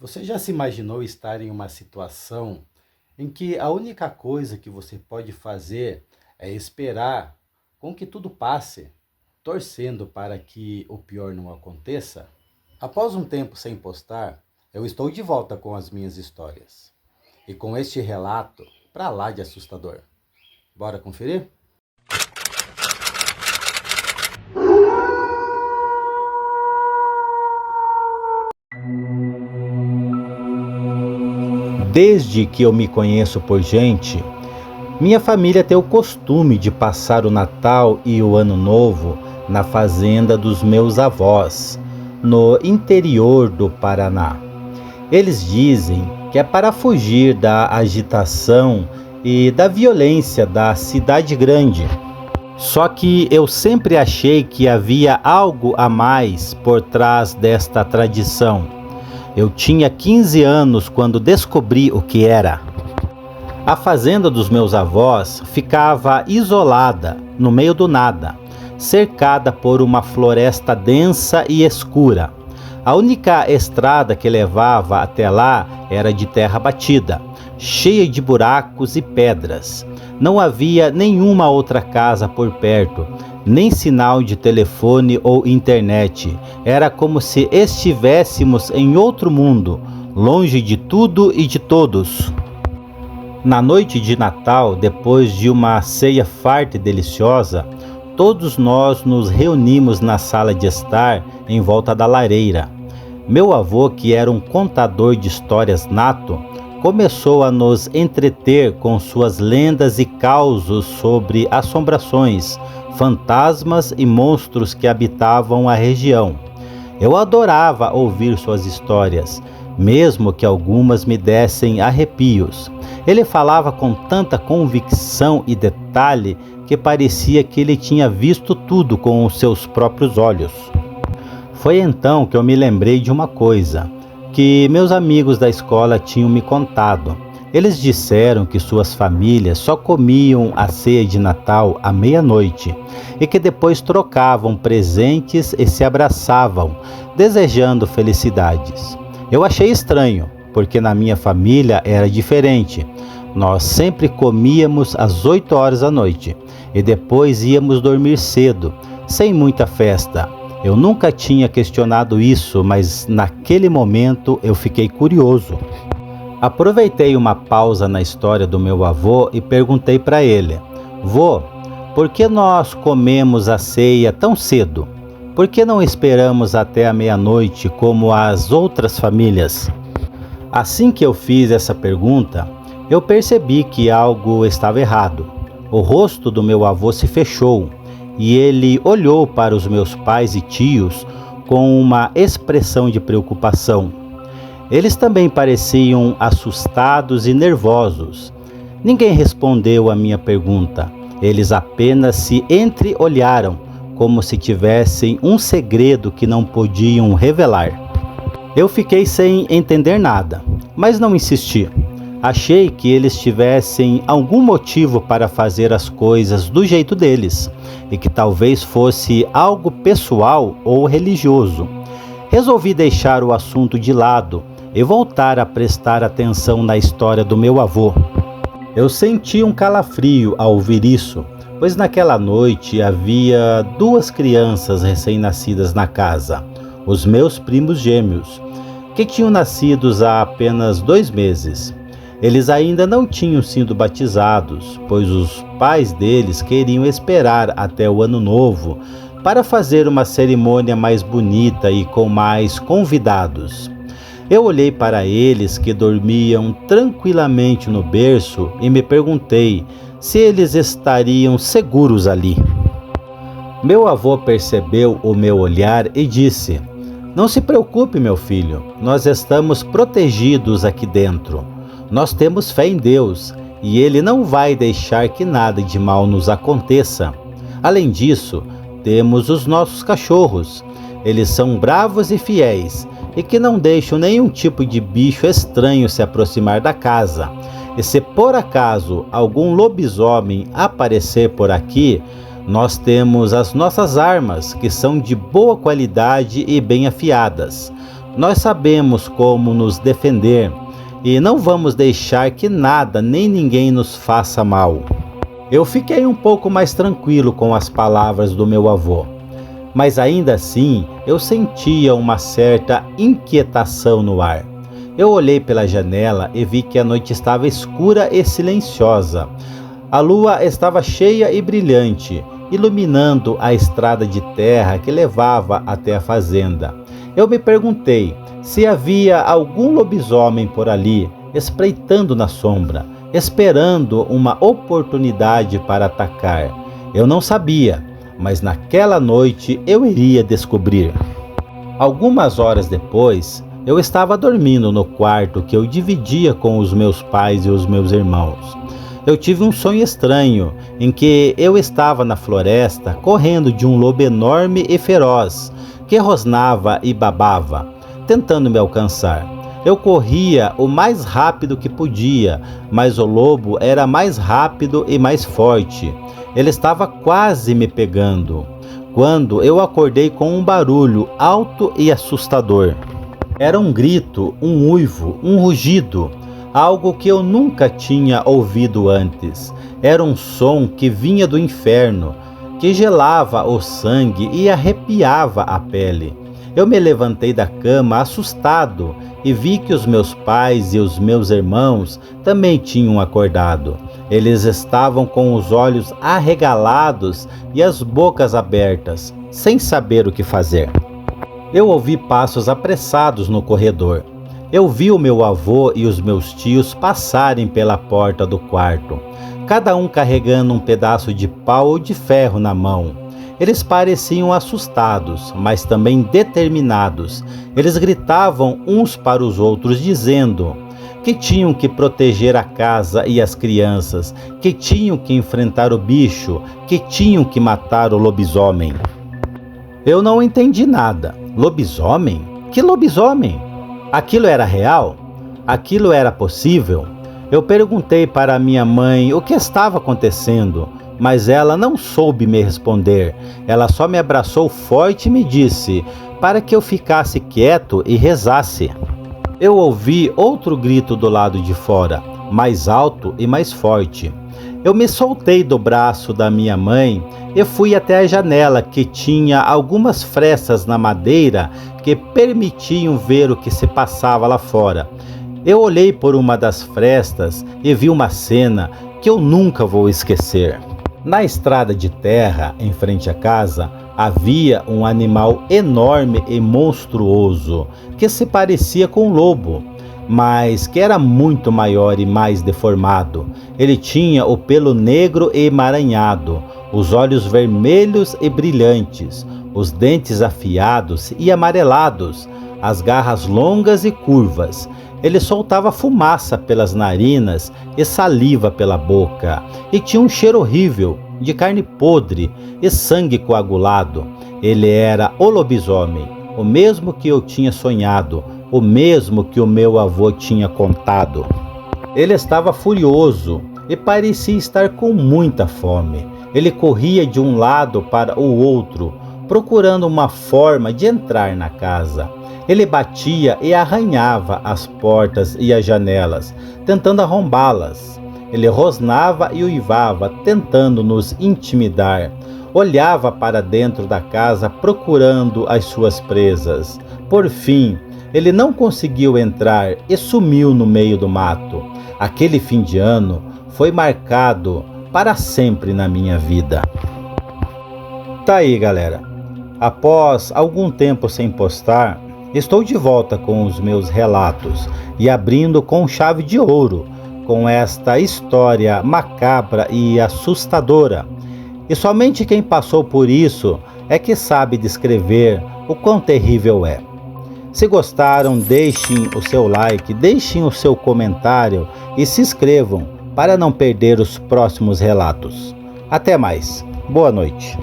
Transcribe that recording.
Você já se imaginou estar em uma situação em que a única coisa que você pode fazer é esperar com que tudo passe, torcendo para que o pior não aconteça? Após um tempo sem postar, eu estou de volta com as minhas histórias. E com este relato pra lá de assustador. Bora conferir? Desde que eu me conheço por gente, minha família tem o costume de passar o Natal e o Ano Novo na fazenda dos meus avós, no interior do Paraná. Eles dizem que é para fugir da agitação e da violência da cidade grande. Só que eu sempre achei que havia algo a mais por trás desta tradição. Eu tinha 15 anos quando descobri o que era. A fazenda dos meus avós ficava isolada, no meio do nada, cercada por uma floresta densa e escura. A única estrada que levava até lá era de terra batida, cheia de buracos e pedras. Não havia nenhuma outra casa por perto, nem sinal de telefone ou internet. Era como se estivéssemos em outro mundo, longe de tudo e de todos. Na noite de Natal, depois de uma ceia farta e deliciosa, todos nós nos reunimos na sala de estar em volta da lareira. Meu avô, que era um contador de histórias nato, começou a nos entreter com suas lendas e causos sobre assombrações, fantasmas e monstros que habitavam a região. Eu adorava ouvir suas histórias, mesmo que algumas me dessem arrepios. Ele falava com tanta convicção e detalhe que parecia que ele tinha visto tudo com os seus próprios olhos. Foi então que eu me lembrei de uma coisa que meus amigos da escola tinham me contado. Eles disseram que suas famílias só comiam a ceia de Natal à meia-noite e que depois trocavam presentes e se abraçavam, desejando felicidades. Eu achei estranho, porque na minha família era diferente. Nós sempre comíamos às 8 horas da noite e depois íamos dormir cedo, sem muita festa. Eu nunca tinha questionado isso, mas naquele momento eu fiquei curioso. Aproveitei uma pausa na história do meu avô e perguntei para ele: Vô, por que nós comemos a ceia tão cedo? Por que não esperamos até a meia-noite como as outras famílias? Assim que eu fiz essa pergunta, eu percebi que algo estava errado. O rosto do meu avô se fechou e ele olhou para os meus pais e tios com uma expressão de preocupação. Eles também pareciam assustados e nervosos. Ninguém respondeu à minha pergunta. Eles apenas se entreolharam, como se tivessem um segredo que não podiam revelar. Eu fiquei sem entender nada, mas não insisti. Achei que eles tivessem algum motivo para fazer as coisas do jeito deles, e que talvez fosse algo pessoal ou religioso. Resolvi deixar o assunto de lado e voltar a prestar atenção na história do meu avô. Eu senti um calafrio ao ouvir isso, pois naquela noite havia 2 crianças recém-nascidas na casa, os meus primos gêmeos, que tinham nascido há apenas 2 meses. Eles ainda não tinham sido batizados, pois os pais deles queriam esperar até o Ano Novo para fazer uma cerimônia mais bonita e com mais convidados. Eu olhei para eles que dormiam tranquilamente no berço e me perguntei se eles estariam seguros ali. Meu avô percebeu o meu olhar e disse: Não se preocupe, meu filho, nós estamos protegidos aqui dentro. Nós temos fé em Deus e Ele não vai deixar que nada de mal nos aconteça. Além disso, temos os nossos cachorros. Eles são bravos e fiéis e que não deixam nenhum tipo de bicho estranho se aproximar da casa. E se por acaso algum lobisomem aparecer por aqui, nós temos as nossas armas, que são de boa qualidade e bem afiadas. Nós sabemos como nos defender e não vamos deixar que nada nem ninguém nos faça mal. Eu fiquei um pouco mais tranquilo com as palavras do meu avô, mas ainda assim eu sentia uma certa inquietação no ar. Eu olhei pela janela e vi que a noite estava escura e silenciosa. A lua estava cheia e brilhante, iluminando a estrada de terra que levava até a fazenda. Eu me perguntei se havia algum lobisomem por ali, espreitando na sombra, esperando uma oportunidade para atacar. Eu não sabia, mas naquela noite eu iria descobrir. Algumas horas depois, eu estava dormindo no quarto que eu dividia com os meus pais e os meus irmãos. Eu tive um sonho estranho, em que eu estava na floresta correndo de um lobo enorme e feroz, que rosnava e babava, tentando me alcançar. Eu corria o mais rápido que podia, mas o lobo era mais rápido e mais forte. Ele estava quase me pegando, quando eu acordei com um barulho alto e assustador. Era um grito, um uivo, um rugido, algo que eu nunca tinha ouvido antes. Era um som que vinha do inferno, que gelava o sangue e arrepiava a pele. Eu me levantei da cama assustado e vi que os meus pais e os meus irmãos também tinham acordado. Eles estavam com os olhos arregalados e as bocas abertas, sem saber o que fazer. Eu ouvi passos apressados no corredor. Eu vi o meu avô e os meus tios passarem pela porta do quarto, cada um carregando um pedaço de pau ou de ferro na mão. Eles pareciam assustados, mas também determinados. Eles gritavam uns para os outros, dizendo que tinham que proteger a casa e as crianças, que tinham que enfrentar o bicho, que tinham que matar o lobisomem. Eu não entendi nada. Lobisomem? Que lobisomem? Aquilo era real? Aquilo era possível? Eu perguntei para minha mãe o que estava acontecendo, mas ela não soube me responder. Ela só me abraçou forte e me disse para que eu ficasse quieto e rezasse. Eu ouvi outro grito do lado de fora, mais alto e mais forte. Eu me soltei do braço da minha mãe e fui até a janela, que tinha algumas frestas na madeira que permitiam ver o que se passava lá fora. Eu olhei por uma das frestas e vi uma cena que eu nunca vou esquecer. Na estrada de terra, em frente à casa, havia um animal enorme e monstruoso, que se parecia com um lobo, mas que era muito maior e mais deformado. Ele tinha o pelo negro e emaranhado, os olhos vermelhos e brilhantes, os dentes afiados e amarelados, as garras longas e curvas. Ele soltava fumaça pelas narinas e saliva pela boca, e tinha um cheiro horrível de carne podre e sangue coagulado. Ele era o lobisomem, o mesmo que eu tinha sonhado, o mesmo que o meu avô tinha contado. Ele estava furioso e parecia estar com muita fome. Ele corria de um lado para o outro, procurando uma forma de entrar na casa. Ele batia e arranhava as portas e as janelas, tentando arrombá-las. Ele rosnava e uivava, tentando nos intimidar. Olhava para dentro da casa, procurando as suas presas. Por fim, ele não conseguiu entrar e sumiu no meio do mato. Aquele fim de ano foi marcado para sempre na minha vida. Tá aí, galera. Após algum tempo sem postar, estou de volta com os meus relatos e abrindo com chave de ouro, com esta história macabra e assustadora. E somente quem passou por isso é que sabe descrever o quão terrível é. Se gostaram, deixem o seu like, deixem o seu comentário e se inscrevam para não perder os próximos relatos. Até mais. Boa noite.